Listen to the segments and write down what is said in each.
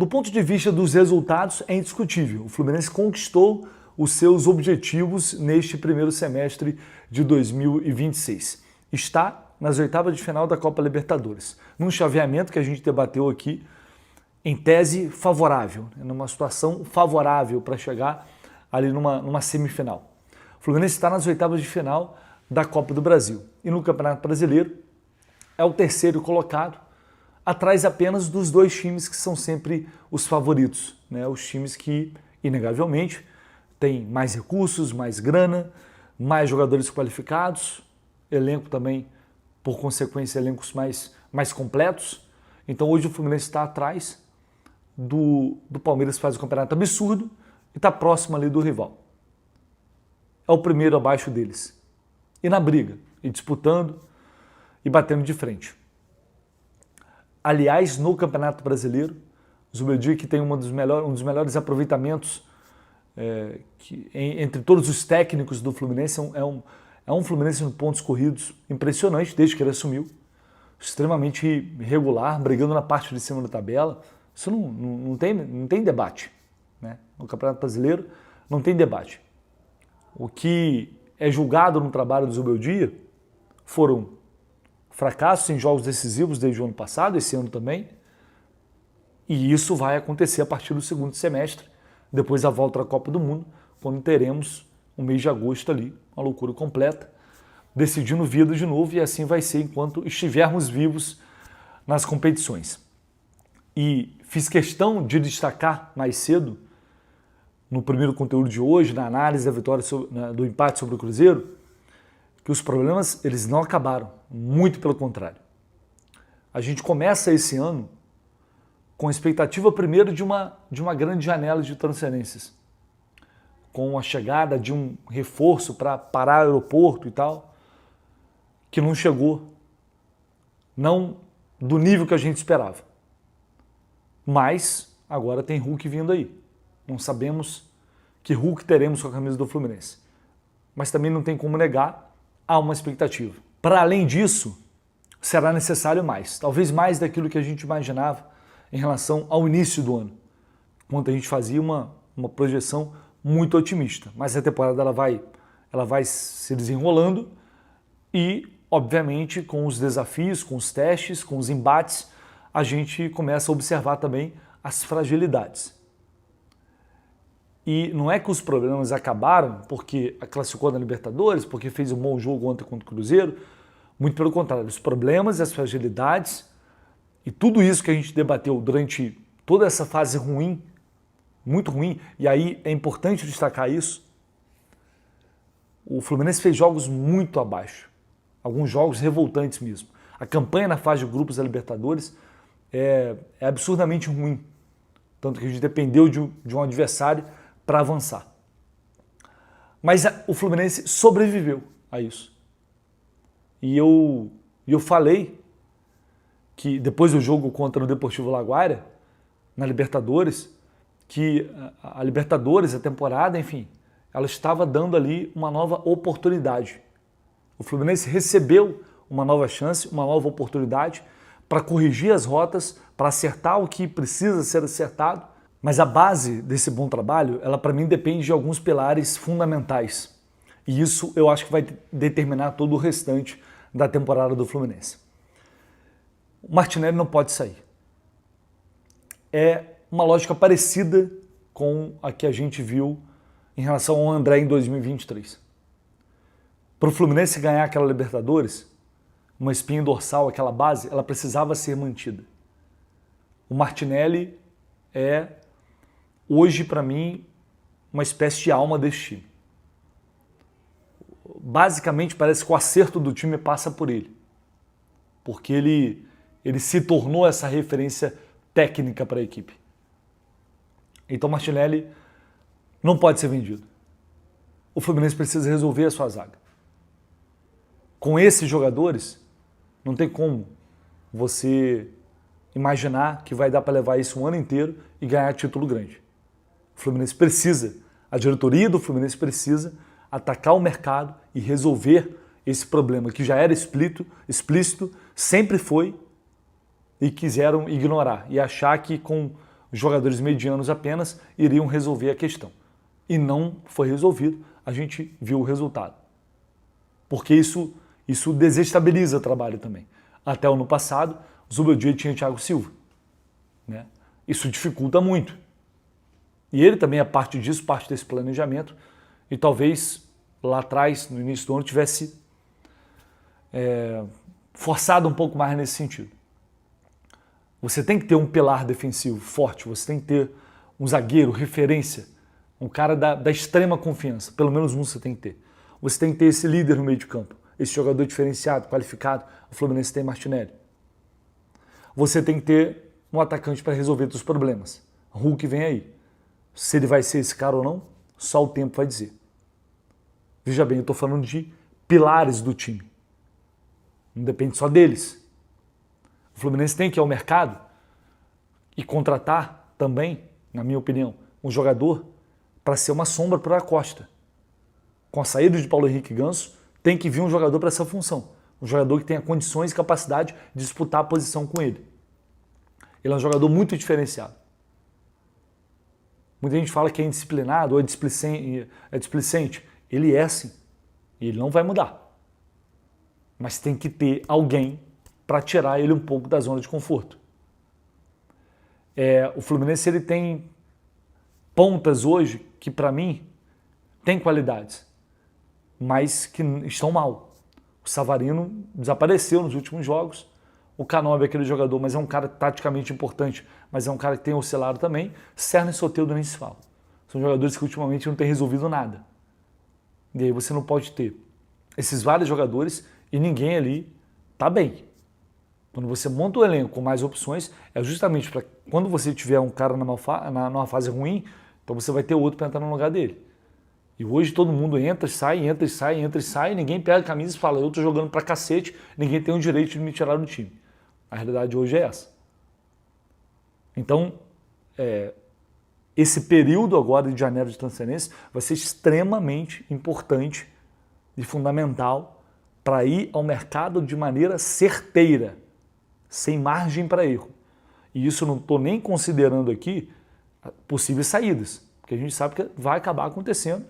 Do ponto de vista dos resultados, é indiscutível. O Fluminense conquistou os seus objetivos neste primeiro semestre de 2026. Está nas oitavas de final da Copa Libertadores, num chaveamento que a gente debateu aqui, em tese favorável, numa situação favorável para chegar ali numa semifinal. O Fluminense está nas oitavas de final da Copa do Brasil e no Campeonato Brasileiro é o terceiro colocado, atrás apenas dos dois times que são sempre os favoritos, né? Os times que, inegavelmente, têm mais recursos, mais grana, mais jogadores qualificados, elenco também, por consequência, elencos mais completos. Então hoje o Fluminense está atrás do Palmeiras, que faz um campeonato absurdo e está próximo ali do rival. É o primeiro abaixo deles. E na briga, e disputando e batendo de frente. Aliás, no Campeonato Brasileiro, o Zubeldia, que tem um dos melhores aproveitamentos entre todos os técnicos do Fluminense, é um Fluminense em pontos corridos impressionante desde que ele assumiu, extremamente regular, brigando na parte de cima da tabela. Isso não tem debate, né? No Campeonato Brasileiro não tem debate. O que é julgado no trabalho do Zubeldia foram fracassos em jogos decisivos desde o ano passado, esse ano também, e isso vai acontecer a partir do segundo semestre, depois da volta à Copa do Mundo, quando teremos o mês de agosto ali, uma loucura completa, decidindo vida de novo, e assim vai ser enquanto estivermos vivos nas competições. E fiz questão de destacar mais cedo, no primeiro conteúdo de hoje, na análise da vitória do empate sobre o Cruzeiro, que os problemas eles não acabaram, muito pelo contrário. A gente começa esse ano com a expectativa primeiro de uma grande janela de transferências, com a chegada de um reforço para parar o aeroporto e tal, que não chegou, não do nível que a gente esperava. Mas agora tem Hulk vindo aí. Não sabemos que Hulk teremos com a camisa do Fluminense. Mas também não tem como negar, há uma expectativa. Para além disso, será necessário mais. Talvez mais daquilo que a gente imaginava em relação ao início do ano, quando a gente fazia uma projeção muito otimista. Mas a temporada ela vai se desenrolando e, obviamente, com os desafios, com os testes, com os embates, a gente começa a observar também as fragilidades. E não é que os problemas acabaram porque classificou na Libertadores, porque fez um bom jogo ontem contra o Cruzeiro. Muito pelo contrário, os problemas e as fragilidades e tudo isso que a gente debateu durante toda essa fase ruim, muito ruim, e aí é importante destacar isso, o Fluminense fez jogos muito abaixo, alguns jogos revoltantes mesmo. A campanha na fase de grupos da Libertadores é absurdamente ruim, tanto que a gente dependeu de um adversário para avançar. Mas o Fluminense sobreviveu a isso. E eu falei que depois do jogo contra o Deportivo Laguaira, na Libertadores, que a Libertadores, a temporada, enfim, ela estava dando ali uma nova oportunidade. O Fluminense recebeu uma nova chance, uma nova oportunidade para corrigir as rotas, para acertar o que precisa ser acertado. Mas a base desse bom trabalho, ela para mim depende de alguns pilares fundamentais. E isso eu acho que vai determinar todo o restante da temporada do Fluminense. O Martinelli não pode sair. É uma lógica parecida com a que a gente viu em relação ao André em 2023. Para o Fluminense ganhar aquela Libertadores, uma espinha dorsal, aquela base, ela precisava ser mantida. O Martinelli é, hoje, para mim, uma espécie de alma desse time. Basicamente, parece que o acerto do time passa por ele. Porque ele se tornou essa referência técnica para a equipe. Então, Martinelli não pode ser vendido. O Fluminense precisa resolver a sua zaga. Com esses jogadores, não tem como você imaginar que vai dar para levar isso um ano inteiro e ganhar título grande. O Fluminense precisa, a diretoria do Fluminense precisa atacar o mercado e resolver esse problema que já era explícito, sempre foi, e quiseram ignorar e achar que com os jogadores medianos apenas iriam resolver a questão. E não foi resolvido, a gente viu o resultado. Porque isso desestabiliza o trabalho também. Até o ano passado, o Zubeldia tinha Thiago Silva, né? Isso dificulta muito. E ele também é parte disso, parte desse planejamento, e talvez lá atrás, no início do ano, tivesse forçado um pouco mais nesse sentido. Você tem que ter um pilar defensivo forte, você tem que ter um zagueiro, referência, um cara da extrema confiança, pelo menos um você tem que ter. Você tem que ter esse líder no meio de campo, esse jogador diferenciado, qualificado, o Fluminense tem Martinelli. Você tem que ter um atacante para resolver os problemas. Hulk vem aí. Se ele vai ser esse cara ou não, só o tempo vai dizer. Veja bem, eu estou falando de pilares do time. Não depende só deles. O Fluminense tem que ir ao mercado e contratar também, na minha opinião, um jogador para ser uma sombra para a Costa. Com a saída de Paulo Henrique Ganso, tem que vir um jogador para essa função. Um jogador que tenha condições e capacidade de disputar a posição com ele. Ele é um jogador muito diferenciado. Muita gente fala que é indisciplinado ou é displicente. Ele é assim. E ele não vai mudar. Mas tem que ter alguém para tirar ele um pouco da zona de conforto. O Fluminense ele tem pontas hoje que, para mim, tem qualidades, mas que estão mal. O Savarino desapareceu nos últimos jogos. O Canóbio é aquele jogador, mas é um cara taticamente importante, mas é um cara que tem oscilado também. Serna e Soteldo nem se fala. São jogadores que ultimamente não têm resolvido nada. E aí você não pode ter esses vários jogadores e ninguém ali está bem. Quando você monta o elenco com mais opções, é justamente para quando você tiver um cara numa fase ruim, então você vai ter outro para entrar no lugar dele. E hoje todo mundo entra e sai, ninguém pega a camisa e fala, eu estou jogando pra cacete, ninguém tem o direito de me tirar do time. A realidade hoje é essa. Então, esse período agora de janeiro de transferência vai ser extremamente importante e fundamental para ir ao mercado de maneira certeira, sem margem para erro. E isso não estou nem considerando aqui possíveis saídas, porque a gente sabe que vai acabar acontecendo,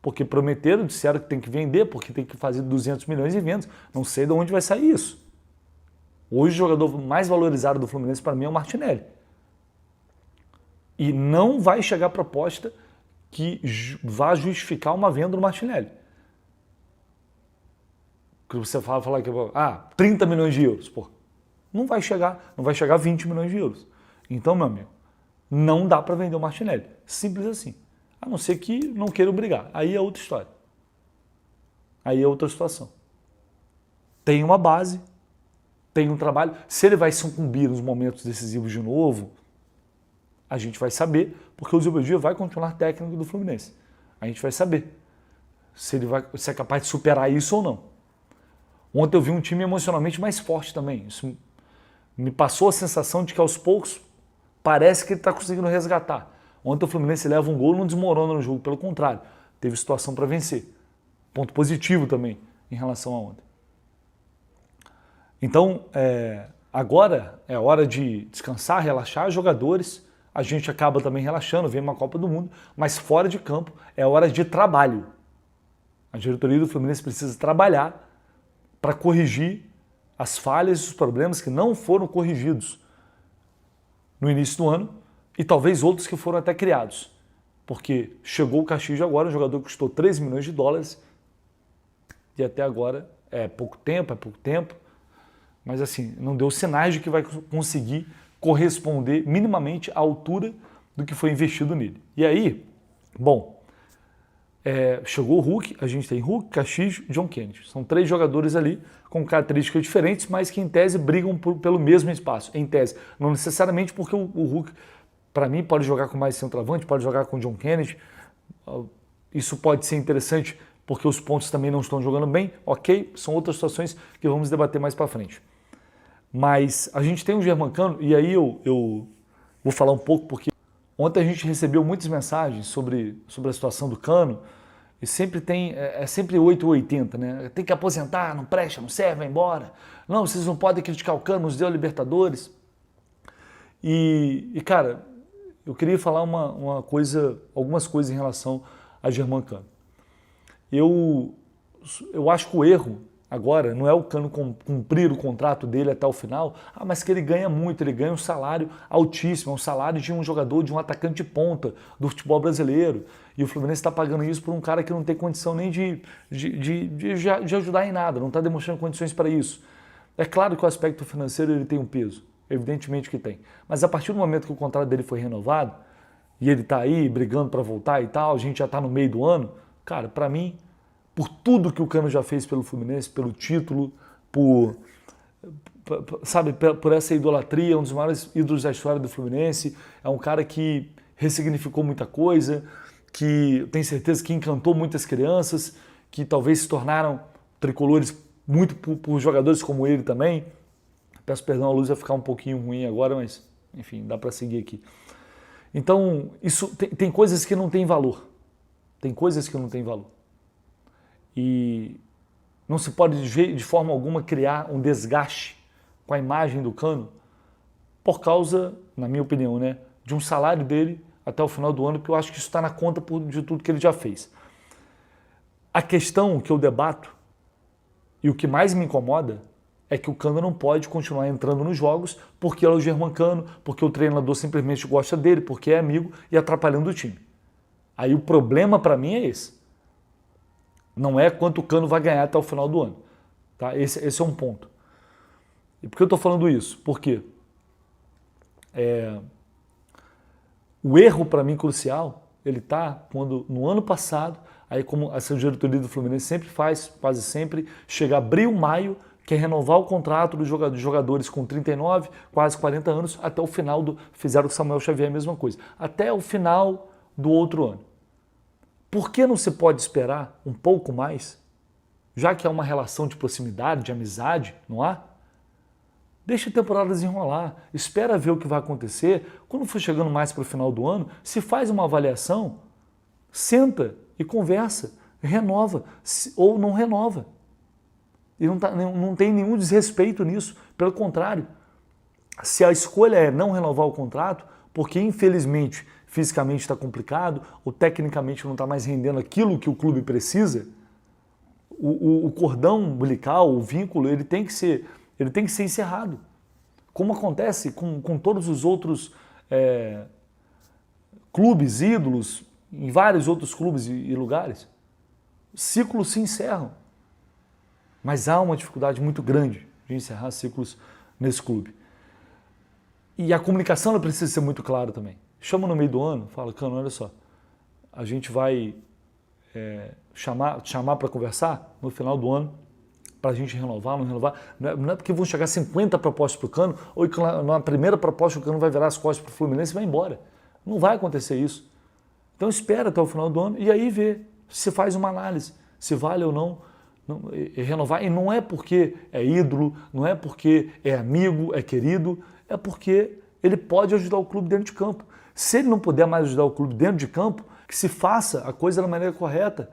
porque prometeram, disseram que tem que vender, porque tem que fazer 200 milhões em vendas. Não sei de onde vai sair isso. Hoje o jogador mais valorizado do Fluminense para mim é o Martinelli. E não vai chegar proposta que vá justificar uma venda do Martinelli. Que você fala que 30 milhões de euros. Pô, não vai chegar a 20 milhões de euros. Então, meu amigo, não dá para vender o Martinelli. Simples assim. A não ser que não queiram brigar. Aí é outra história. Aí é outra situação. Tem uma base, tem um trabalho. Se ele vai sucumbir nos momentos decisivos de novo, a gente vai saber, porque o Zubeldia vai continuar técnico do Fluminense. A gente vai saber se é capaz de superar isso ou não. Ontem eu vi um time emocionalmente mais forte também. Isso me passou a sensação de que aos poucos parece que ele está conseguindo resgatar. Ontem o Fluminense leva um gol e não desmorona no jogo, pelo contrário, teve situação para vencer. Ponto positivo também em relação a ontem. Então, agora é hora de descansar, relaxar os jogadores. A gente acaba também relaxando, vem uma Copa do Mundo, mas fora de campo é hora de trabalho. A diretoria do Fluminense precisa trabalhar para corrigir as falhas e os problemas que não foram corrigidos no início do ano e talvez outros que foram até criados. Porque chegou o Castillo agora, um jogador que custou 13 milhões de dólares e até agora é pouco tempo, mas assim, não deu sinais de que vai conseguir corresponder minimamente à altura do que foi investido nele. E aí, bom, chegou o Hulk, a gente tem Hulk, Castillo e John Kennedy. São 3 jogadores ali com características diferentes, mas que em tese brigam pelo mesmo espaço. Em tese, não necessariamente porque o Hulk, para mim, pode jogar com mais centroavante, pode jogar com John Kennedy. Isso pode ser interessante porque os pontos também não estão jogando bem. Ok, são outras situações que vamos debater mais para frente. Mas a gente tem o Germancano, e aí eu vou falar um pouco, porque ontem a gente recebeu muitas mensagens sobre a situação do Cano, e sempre é sempre 8 ou 80, né? Tem que aposentar, não presta, não serve, vai embora. Não, vocês não podem criticar o Cano, nos deu a Libertadores. Cara, eu queria falar algumas coisas em relação a Germancano. Eu acho que o erro agora não é o Cano cumprir o contrato dele até o final, mas que ele ganha muito, ele ganha um salário altíssimo, é um salário de um jogador, de um atacante de ponta do futebol brasileiro. E o Fluminense está pagando isso por um cara que não tem condição nem de ajudar em nada, não está demonstrando condições para isso. É claro que o aspecto financeiro ele tem um peso, evidentemente que tem. Mas a partir do momento que o contrato dele foi renovado, e ele está aí brigando para voltar e tal, a gente já está no meio do ano, cara, para mim, por tudo que o Cano já fez pelo Fluminense, pelo título, por essa idolatria, um dos maiores ídolos da história do Fluminense, é um cara que ressignificou muita coisa, que eu tenho certeza que encantou muitas crianças, que talvez se tornaram tricolores muito por jogadores como ele também. Peço perdão, a luz vai ficar um pouquinho ruim agora, mas enfim, dá para seguir aqui. Então, isso tem coisas que não têm valor. Tem coisas que não têm valor. E não se pode de forma alguma criar um desgaste com a imagem do Cano por causa, na minha opinião, né, de um salário dele até o final do ano, porque eu acho que isso está na conta de tudo que ele já fez. A questão que eu debato e o que mais me incomoda é que o Cano não pode continuar entrando nos jogos porque é o Germancano, porque o treinador simplesmente gosta dele, porque é amigo e atrapalhando o time. Aí o problema para mim é esse. Não é quanto o Cano vai ganhar até o final do ano. Tá? Esse é um ponto. E por que eu estou falando isso? Porque o erro para mim crucial, ele está quando no ano passado, aí como essa diretoria do Fluminense sempre faz, quase sempre, chega abril, maio, quer renovar o contrato dos jogadores com 39, quase 40 anos, até o final fizeram com o Samuel Xavier a mesma coisa, até o final do outro ano. Por que não se pode esperar um pouco mais, já que é uma relação de proximidade, de amizade, não há? Deixa a temporada desenrolar, espera ver o que vai acontecer. Quando for chegando mais para o final do ano, se faz uma avaliação, senta e conversa, renova ou não renova. E não tem nenhum desrespeito nisso, pelo contrário. Se a escolha é não renovar o contrato, porque infelizmente fisicamente está complicado, ou tecnicamente não está mais rendendo aquilo que o clube precisa, o cordão umbilical, o vínculo, ele tem que ser encerrado. Como acontece com todos os outros clubes, ídolos, em vários outros clubes e lugares. Ciclos se encerram. Mas há uma dificuldade muito grande de encerrar ciclos nesse clube. E a comunicação ela precisa ser muito clara também. Chama no meio do ano, fala, Cano, olha só, a gente vai chamar para conversar no final do ano, para a gente renovar, não renovar. Não é porque vão chegar 50 propostas para o Cano, ou que na primeira proposta o Cano vai virar as costas para o Fluminense e vai embora. Não vai acontecer isso. Então espera até o final do ano e aí vê, se faz uma análise, se vale ou não renovar. E não é porque é ídolo, não é porque é amigo, é querido, é porque ele pode ajudar o clube dentro de campo. Se ele não puder mais ajudar o clube dentro de campo, que se faça a coisa da maneira correta.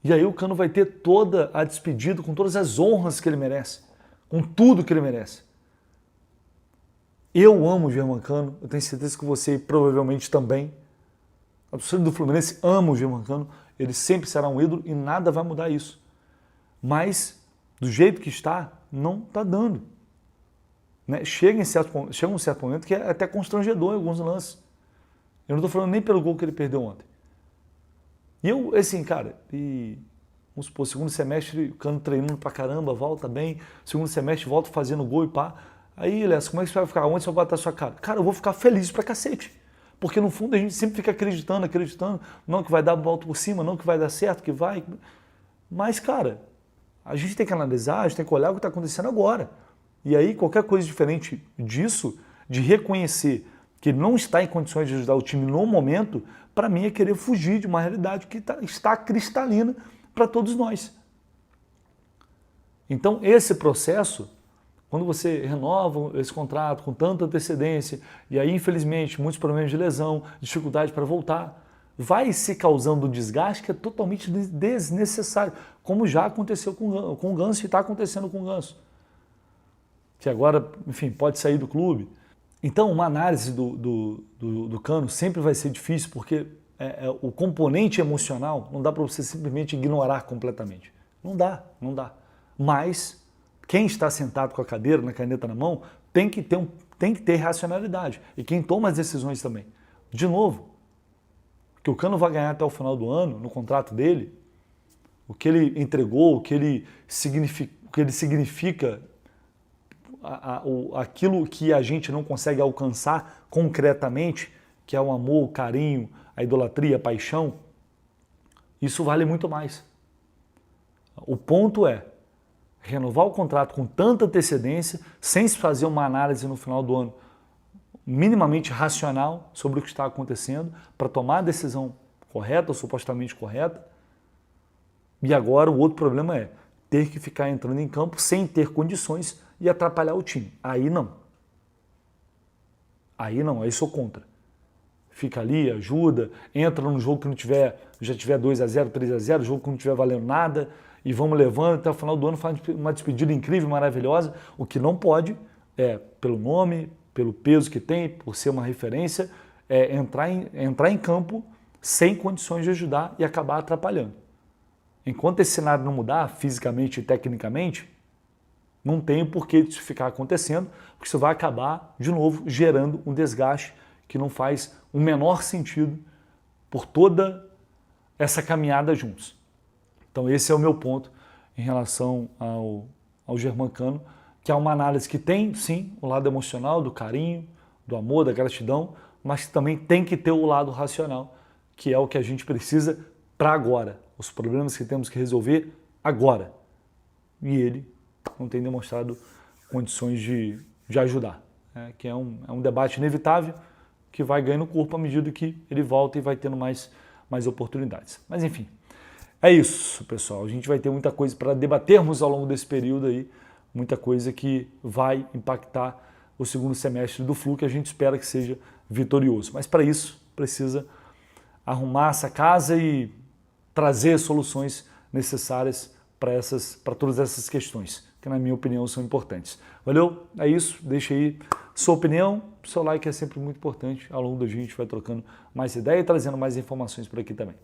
E aí o Cano vai ter toda a despedida, com todas as honras que ele merece, com tudo que ele merece. Eu amo o Germancano, eu tenho certeza que você provavelmente também. A torcida do Fluminense ama o Germancano, ele sempre será um ídolo e nada vai mudar isso. Mas, do jeito que está, não está dando. Né? Chega um certo momento que é até constrangedor em alguns lances. Eu não estou falando nem pelo gol que ele perdeu ontem. E eu, assim, cara, vamos supor, segundo semestre, o Cano treinando pra caramba, volta bem, segundo semestre, volta fazendo gol e pá. Aí, Léo, como é que você vai ficar? Onde você vai botar a sua cara? Cara, eu vou ficar feliz pra cacete. Porque no fundo a gente sempre fica acreditando, não que vai dar a volta por cima, não que vai dar certo, que vai. Mas, cara, a gente tem que analisar, a gente tem que olhar o que está acontecendo agora. E aí, qualquer coisa diferente disso, de reconhecer que ele não está em condições de ajudar o time no momento, para mim é querer fugir de uma realidade que está cristalina para todos nós. Então, esse processo, quando você renova esse contrato com tanta antecedência, e aí, infelizmente, muitos problemas de lesão, dificuldade para voltar, vai se causando um desgaste que é totalmente desnecessário, como já aconteceu com o Ganso e está acontecendo com o Ganso. Que agora, enfim, pode sair do clube. Então, uma análise do Cano sempre vai ser difícil, porque o componente emocional não dá para você simplesmente ignorar completamente. Não dá, não dá. Mas quem está sentado com a cadeira, na caneta na mão, tem que ter racionalidade. E quem toma as decisões também. De novo, que o Cano vai ganhar até o final do ano, no contrato dele, o que ele entregou, o que ele significa, aquilo que a gente não consegue alcançar concretamente, que é o amor, o carinho, a idolatria, a paixão, isso vale muito mais. O ponto é renovar o contrato com tanta antecedência, sem se fazer uma análise no final do ano minimamente racional sobre o que está acontecendo, para tomar a decisão correta ou supostamente correta. E agora o outro problema é ter que ficar entrando em campo sem ter condições e atrapalhar o time. Aí não. Aí sou contra. Fica ali, ajuda, entra num jogo que não tiver, já tiver 2-0, 3-0, jogo que não tiver valendo nada, e vamos levando até o final do ano, faz uma despedida incrível, maravilhosa. O que não pode é, pelo nome, pelo peso que tem, por ser uma referência, é entrar em campo sem condições de ajudar e acabar atrapalhando. Enquanto esse cenário não mudar fisicamente e tecnicamente, não tem por que isso ficar acontecendo, porque isso vai acabar, de novo, gerando um desgaste que não faz o menor sentido por toda essa caminhada juntos. Então esse é o meu ponto em relação ao Germancano, que é uma análise que tem, sim, o lado emocional, do carinho, do amor, da gratidão, mas que também tem que ter o lado racional, que é o que a gente precisa para agora, os problemas que temos que resolver agora. E ele não tem demonstrado condições de ajudar, né? Que é um debate inevitável, que vai ganhando corpo à medida que ele volta e vai tendo mais oportunidades. Mas enfim, é isso, pessoal. A gente vai ter muita coisa para debatermos ao longo desse período aí, muita coisa que vai impactar o segundo semestre do Flu, que a gente espera que seja vitorioso. Mas para isso, precisa arrumar essa casa e trazer soluções necessárias para todas essas questões, que na minha opinião são importantes. Valeu? É isso. Deixa aí sua opinião. Seu like é sempre muito importante. Ao longo do dia a gente vai trocando mais ideia e trazendo mais informações por aqui também.